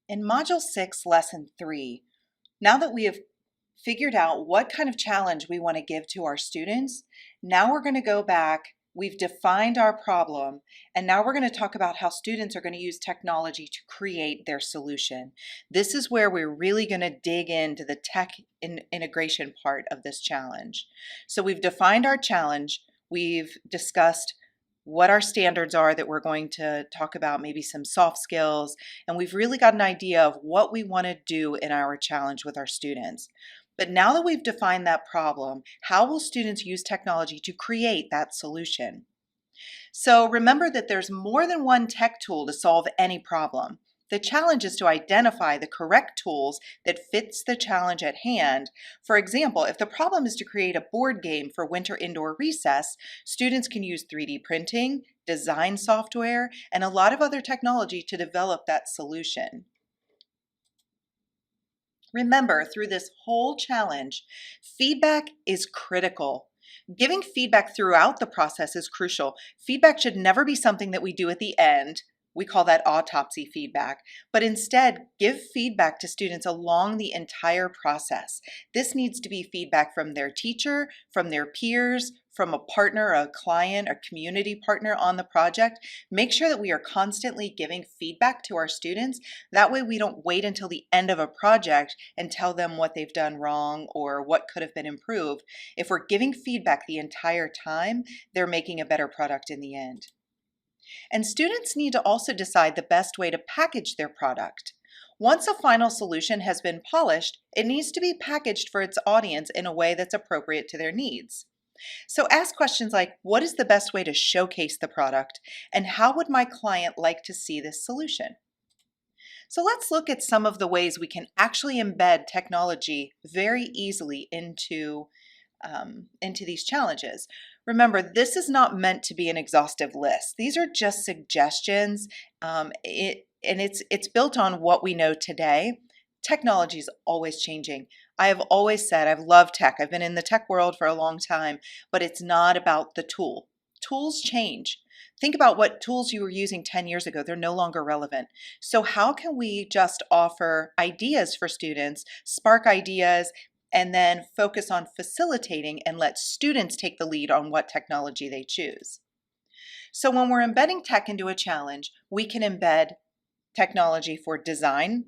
In Module 6, Lesson 3, now that we have figured out what kind of challenge we want to give to our students, now we're going to go back, we've defined our problem, and now we're going to talk about how students are going to use technology to create their solution. This is where we're really going to dig into the tech integration part of this challenge. So we've defined our challenge, we've discussed what our standards are that we're going to talk about, maybe some soft skills, and we've really got an idea of what we want to do in our challenge with our students. But now that we've defined that problem, how will students use technology to create that solution? So remember that there's more than one tech tool to solve any problem. The challenge is to identify the correct tools that fits the challenge at hand. For example, if the problem is to create a board game for winter indoor recess, students can use 3D printing, design software, and a lot of other technology to develop that solution. Remember, through this whole challenge, feedback is critical. Giving feedback throughout the process is crucial. Feedback should never be something that we do at the end. We call that autopsy feedback, but instead give feedback to students along the entire process. This needs to be feedback from their teacher, from their peers, from a partner, a client, a community partner on the project. Make sure that we are constantly giving feedback to our students. That way we don't wait until the end of a project and tell them what they've done wrong or what could have been improved. If we're giving feedback the entire time, they're making a better product in the end. And students need to also decide the best way to package their product. Once a final solution has been polished, it needs to be packaged for its audience in a way that's appropriate to their needs. So ask questions like, what is the best way to showcase the product? And how would my client like to see this solution? So let's look at some of the ways we can actually embed technology very easily into these challenges. Remember, this is not meant to be an exhaustive list. These are just suggestions, and it's built on what we know today. Technology is always changing. I have always said I've loved tech. I've been in the tech world for a long time, but it's not about the tool. Tools change. Think about what tools you were using 10 years ago. They're no longer relevant. So how can we just offer ideas for students, spark ideas, and then focus on facilitating and let students take the lead on what technology they choose? So when we're embedding tech into a challenge, we can embed technology for design,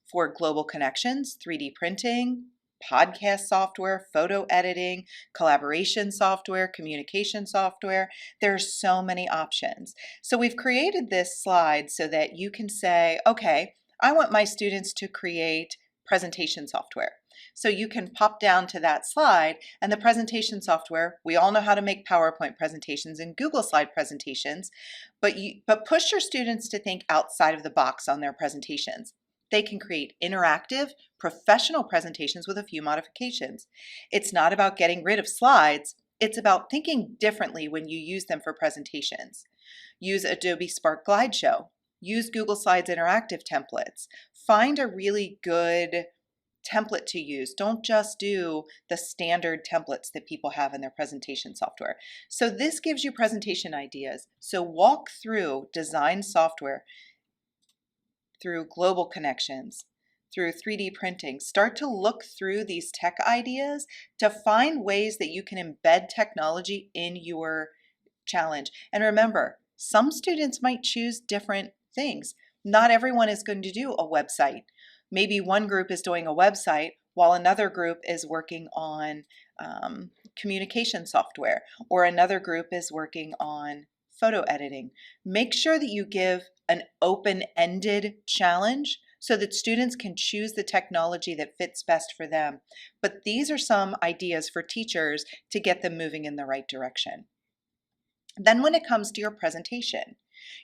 for global connections, 3D printing, podcast software, photo editing, collaboration software, communication software. There's so many options. So we've created this slide so that you can say, okay, I want my students to create presentation software. So you can pop down to that slide, and the presentation software, we all know how to make PowerPoint presentations and Google Slide presentations, but push your students to think outside of the box on their presentations. They can create interactive, professional presentations with a few modifications. It's not about getting rid of slides, it's about thinking differently when you use them for presentations. Use Adobe Spark Slideshow. Use Google Slides interactive templates. Find a really good template to use. Don't just do the standard templates that people have in their presentation software. So this gives you presentation ideas. So walk through design software, through global connections, through 3D printing. Start to look through these tech ideas to find ways that you can embed technology in your challenge. And remember, some students might choose different things. Not everyone is going to do a website. Maybe one group is doing a website while another group is working on communication software, or another group is working on photo editing. Make sure that you give an open-ended challenge so that students can choose the technology that fits best for them. But these are some ideas for teachers to get them moving in the right direction. Then when it comes to your presentation,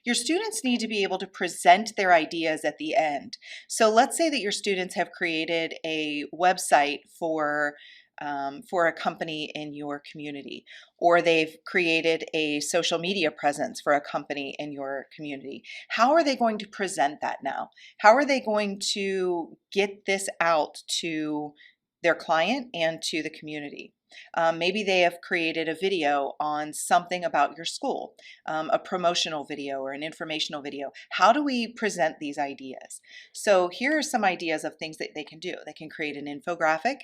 Your students need to be able to present their ideas at the end. So let's say that your students have created a website for a company in your community, or they've created a social media presence for a company in your community. How are they going to present that now? How are they going to get this out to their client and to the community? Maybe they have created a video on something about your school, a promotional video or an informational video. How do we present these ideas? So here are some ideas of things that they can do. They can create an infographic,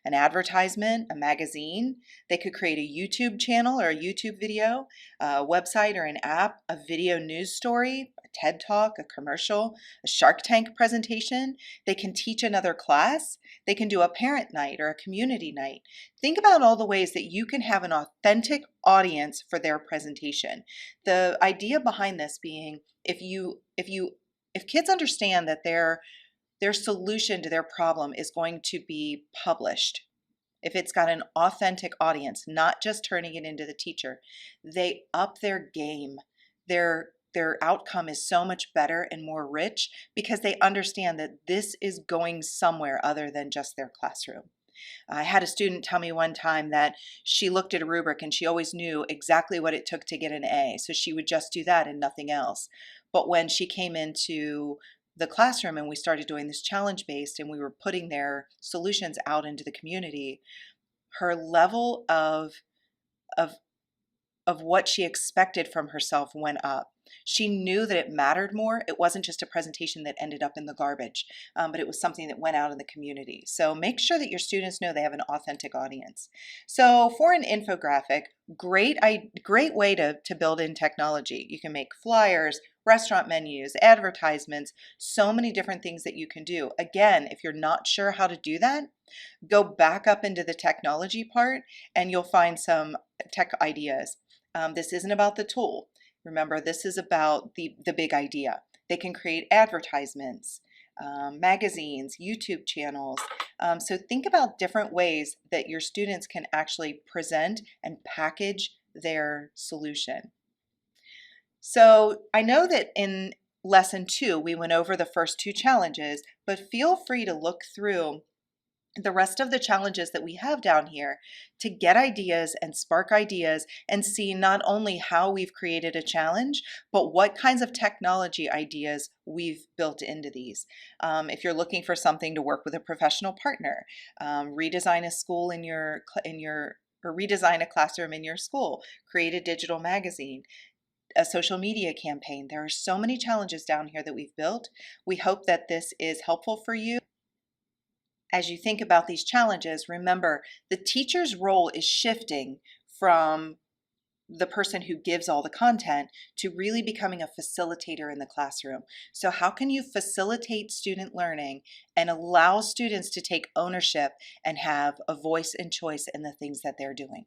an advertisement, a magazine. They could create a YouTube channel or a YouTube video, a website or an app, a video news story, a TED Talk, a commercial, a Shark Tank presentation. They can teach another class. They can do a parent night or a community night. Think about all the ways that you can have an authentic audience for their presentation. The idea behind this being if kids understand that their solution to their problem is going to be published, if it's got an authentic audience, not just turning it into the teacher, they up their game. Their outcome is so much better and more rich because they understand that this is going somewhere other than just their classroom. I had a student tell me one time that she looked at a rubric and she always knew exactly what it took to get an A, so she would just do that and nothing else. But when she came into the classroom and we started doing this challenge based and we were putting their solutions out into the community, her level of of what she expected from herself went up. She knew that it mattered more. It wasn't just a presentation that ended up in the garbage, but it was something that went out in the community. So make sure that your students know they have an authentic audience. So for an infographic, great way to build in technology. You can make flyers, restaurant menus, advertisements, so many different things that you can do. Again, if you're not sure how to do that, go back up into the technology part and you'll find some tech ideas. This isn't about the tool. Remember, this is about the big idea. They can create advertisements, magazines, YouTube channels. So think about different ways that your students can actually present and package their solution. So I know that in lesson 2, we went over the first 2 challenges, but feel free to look through the rest of the challenges that we have down here to get ideas and spark ideas and see not only how we've created a challenge, but what kinds of technology ideas we've built into these. If you're looking for something to work with a professional partner, redesign a school or redesign a classroom in your school, create a digital magazine, a social media campaign. There are so many challenges down here that we've built. We hope that this is helpful for you. As you think about these challenges, remember the teacher's role is shifting from the person who gives all the content to really becoming a facilitator in the classroom. So how can you facilitate student learning and allow students to take ownership and have a voice and choice in the things that they're doing?